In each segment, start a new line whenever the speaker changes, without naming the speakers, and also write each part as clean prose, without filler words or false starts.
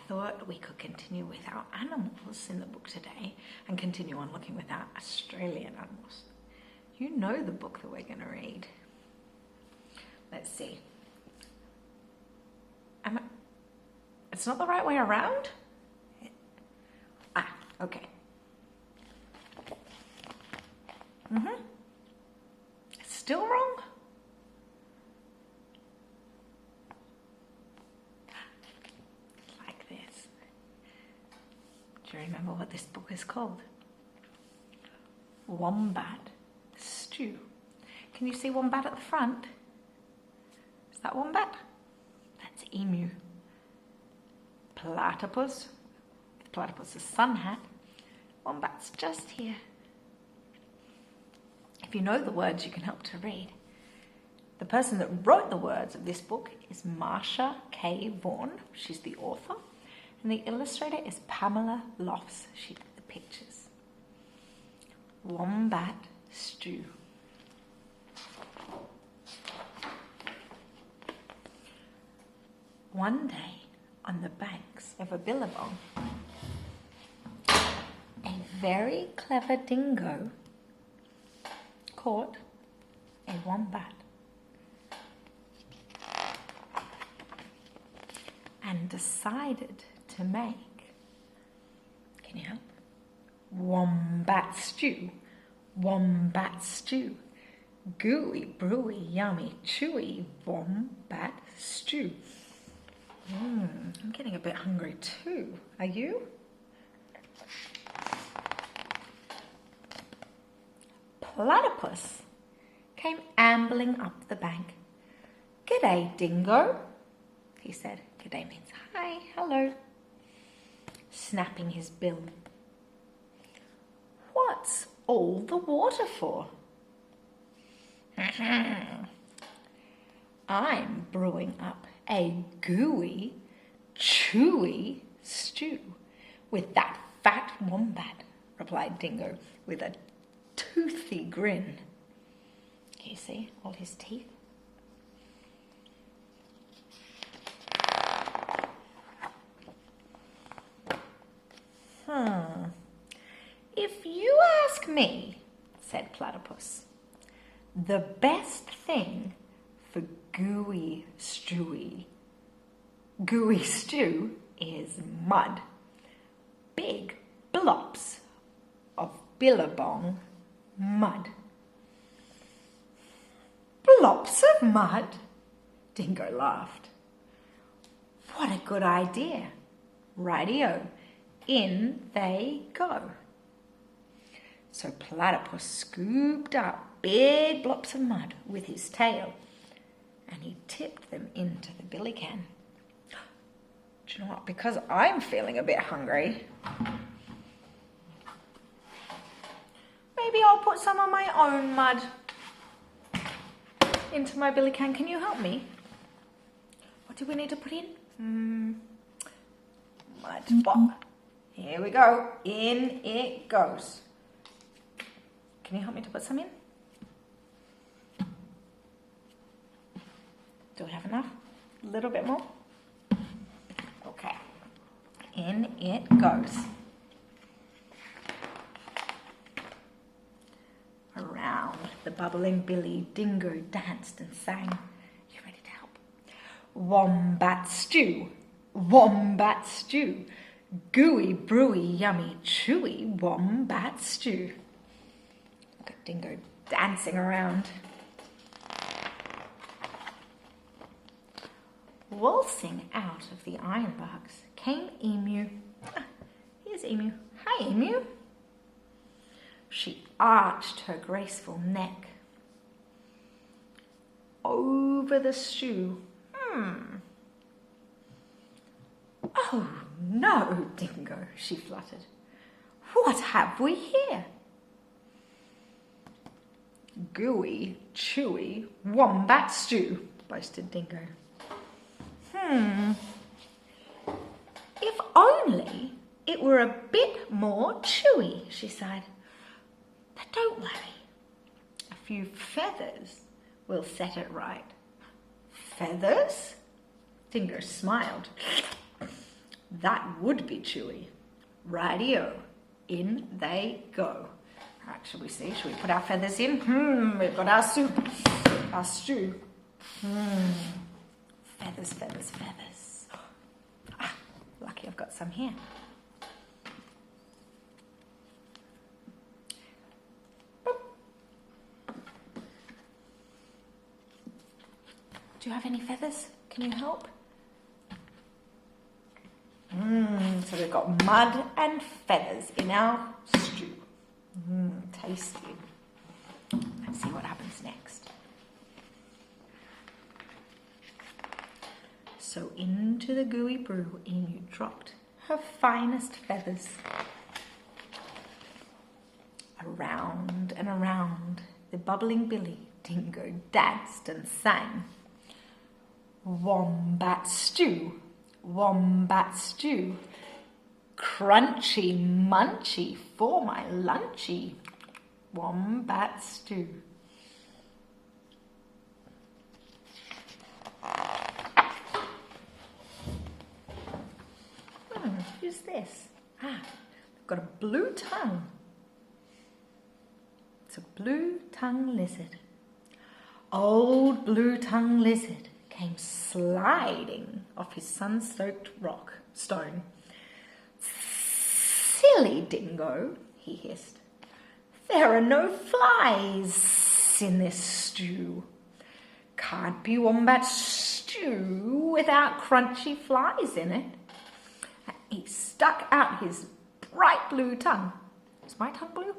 thought we could continue with our animals in the book today and continue on looking with our Australian animals. You know the book that we're going to read. Let's see. It's not the right way around? Okay. It's still wrong? Like this. Do you remember what this book is called? Wombat Stew. Can you see wombat at the front? Is that wombat? That's emu. Platypus, with platypus's sun hat. Wombat's just here. If you know the words, you can help to read. The person that wrote the words of this book is Marsha K. Vaughan. She's the author. And the illustrator is Pamela Lofts. She did the pictures. Wombat Stew. One day, on the banks of a billabong, a very clever dingo caught a wombat and decided to make, can you help? Wombat stew, wombat stew, gooey, brewy, yummy, chewy, wombat stew. I'm getting a bit hungry too. Are you? Platypus came ambling up the bank. "G'day, Dingo," he said. G'day means hi, hello. Snapping his bill. "What's all the water for?" "I'm brewing up a gooey, chewy stew with that fat wombat," replied Dingo with a toothy grin. Can you see all his teeth? "If you ask me," said Platypus, "the best thing for gooey stew is mud. Big blops of billabong mud." "Blops of mud?" Dingo laughed. "What a good idea. Righty-o, in they go." So Platypus scooped up big blops of mud with his tail and he tipped them into the billy can. Do you know what? Because I'm feeling a bit hungry, maybe I'll put some of my own mud into my billy can. Can you help me? What do we need to put in? Mud pop. Here we go. In it goes. Can you help me to put some in? Do we have enough? A little bit more? Okay. In it goes. Around the bubbling billy, Dingo danced and sang. You ready to help? Wombat stew, wombat stew, gooey, brewy, yummy, chewy, wombat stew. Look at Dingo dancing around. Waltzing out of the ironbarks came Emu. Here's Emu. Hi, Emu. She arched her graceful neck over the stew. "Oh no, Dingo," she fluttered. "What have we here?" "Gooey, chewy, wombat stew," boasted Dingo. "If only it were a bit more chewy," she sighed. "But don't worry, a few feathers will set it right." "Feathers?" Dingo smiled. That would be chewy. Righty-o, in they go. Right, shall we see? Shall we put our feathers in? We've got our soup, our stew. Feathers, feathers, feathers. Ah, lucky I've got some here. Do you have any feathers? Can you help? So we've got mud and feathers in our stew. Tasty. Let's see what happens next. So into the gooey brew in you dropped her finest feathers. Around and around the bubbling billy Dingo danced and sang. Wombat stew, wombat stew, crunchy munchy for my lunchy. Wombat stew. Who's this? They've got a blue tongue. It's a blue-tongued lizard. Old blue-tongued lizard came sliding off his sun-soaked stone. Silly Dingo, he hissed. There are no flies in this stew. Can't be wombat stew without crunchy flies in it. And he stuck out his bright blue tongue. Is my tongue blue?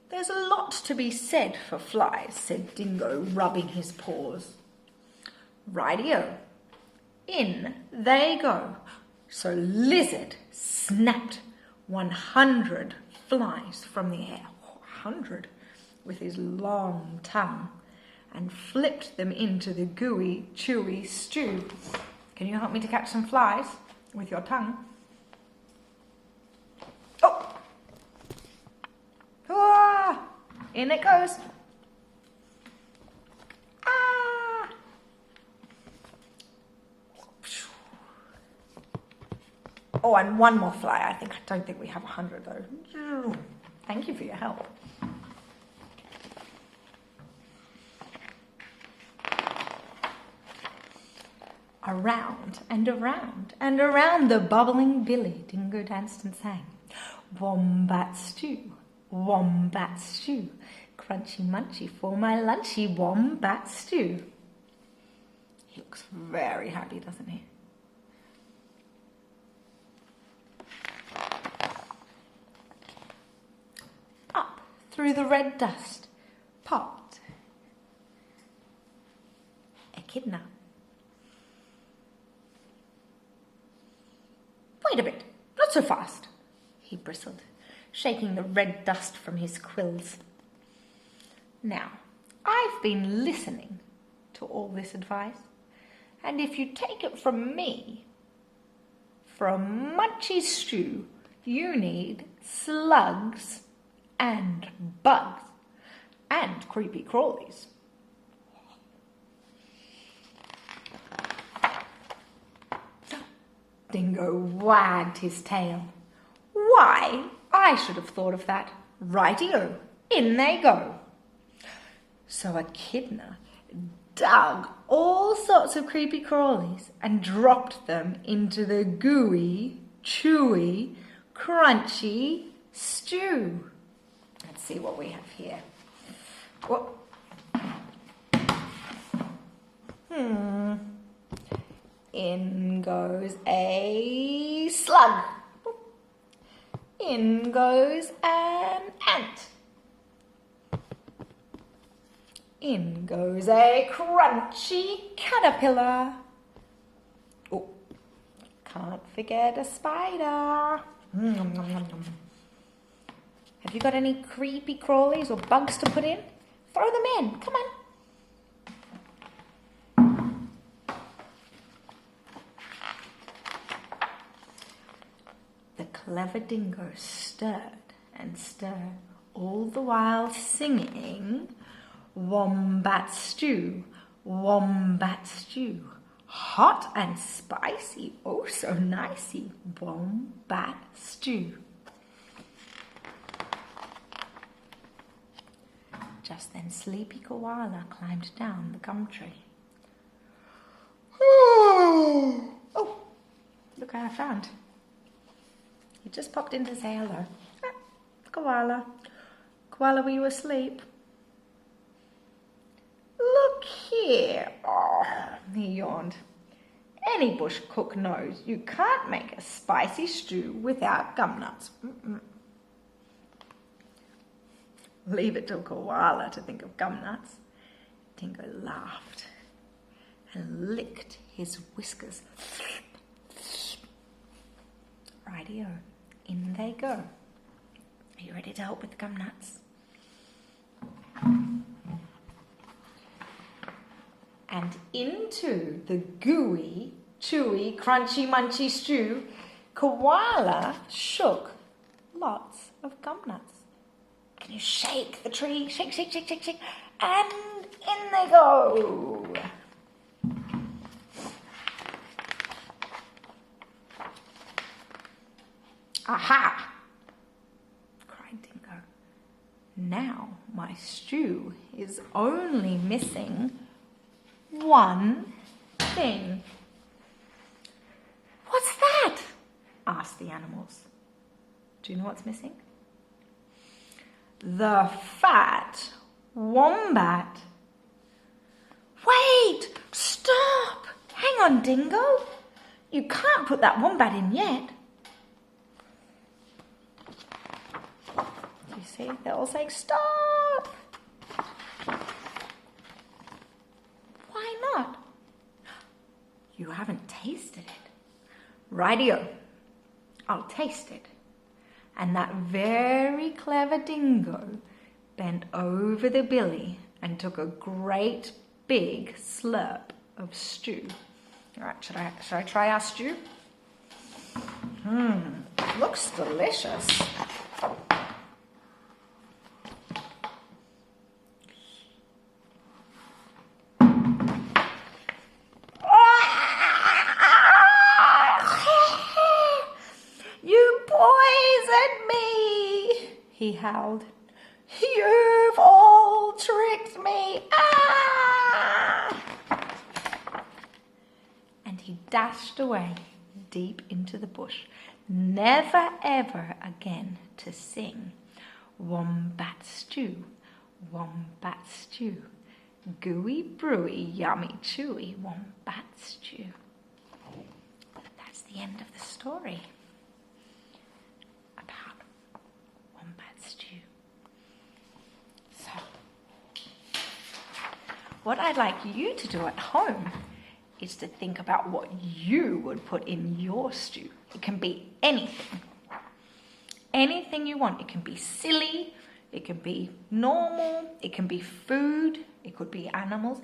There's a lot to be said for flies, said Dingo, rubbing his paws. Righty-o, in they go. So Lizard snapped 100 flies from the air, 100, with his long tongue, and flipped them into the gooey, chewy stew. Can you help me to catch some flies with your tongue? Oh! Ah! In it goes. Ah! Oh, and one more fly. I don't think we have 100 though. Thank you for your help. Around and around and around the bubbling billy Dingo danced and sang. Wombat stew, wombat stew, crunchy munchy for my lunchy, wombat stew. He looks very happy, doesn't he? Up through the red dust popped Echidna. Wait a bit, not so fast, he bristled, shaking the red dust from his quills. Now, I've been listening to all this advice, and if you take it from me, for a munchy stew, you need slugs and bugs and creepy crawlies. Dingo wagged his tail. Why, I should have thought of that. Righty-o, in they go. So Echidna dug all sorts of creepy crawlies and dropped them into the gooey, chewy, crunchy stew. Let's see what we have here. What? In goes a slug. In goes an ant. In goes a crunchy caterpillar. Oh, can't forget a spider. Have you got any creepy crawlies or bugs to put in? Throw them in, come on. The clever Dingo stirred and stirred, all the while singing, Wombat stew, Wombat Stew. Hot and spicy, oh so nicey. Wombat Stew. Just then Sleepy Koala climbed down the gum tree. Oh, look what I found. He just popped in to say hello. Ah, Koala. Koala, were you asleep? Look here. Oh, he yawned. Any bush cook knows you can't make a spicy stew without gum nuts. Leave it to Koala to think of gum nuts. Dingo laughed and licked his whiskers. Rightio, in they go. Are you ready to help with the gum nuts? And into the gooey, chewy, crunchy, munchy stew, Koala shook lots of gum nuts. Can you shake the tree? Shake, shake, shake, shake, shake. And in they go. Aha! Cried Dingo. Now my stew is only missing one thing. What's that? Asked the animals. Do you know what's missing? The fat wombat. Wait! Stop! Hang on, Dingo. You can't put that wombat in yet. You see, they're all saying, stop! Why not? You haven't tasted it. Rightio, I'll taste it. And that very clever Dingo bent over the billy and took a great big slurp of stew. All right, should I try our stew? Looks delicious. He howled. You've all tricked me! Ah! And he dashed away deep into the bush, never ever again to sing Wombat Stew, Wombat Stew, gooey brewy, yummy chewy Wombat Stew. That's the end of the story. Stew. So, what I'd like you to do at home is to think about what you would put in your stew. It can be anything. Anything you want. It can be silly, it can be normal, it can be food, it could be animals.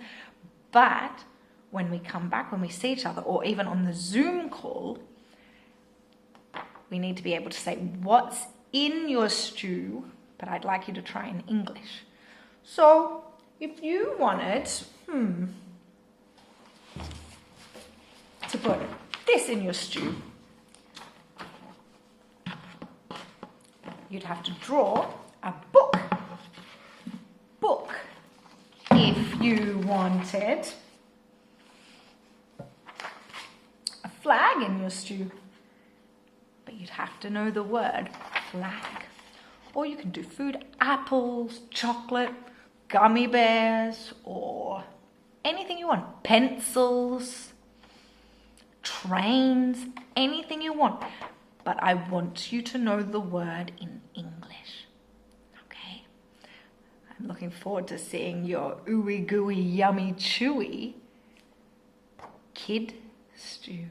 But when we come back, when we see each other, or even on the Zoom call, we need to be able to say what's in your stew, but I'd like you to try in English. So, if you wanted, to put this in your stew, you'd have to draw a book. If you wanted a flag in your stew, but you'd have to know the word flag. Or you can do food, apples, chocolate, gummy bears, or anything you want. Pencils, trains, anything you want. But I want you to know the word in English. Okay? I'm looking forward to seeing your ooey gooey, yummy, chewy kid stew.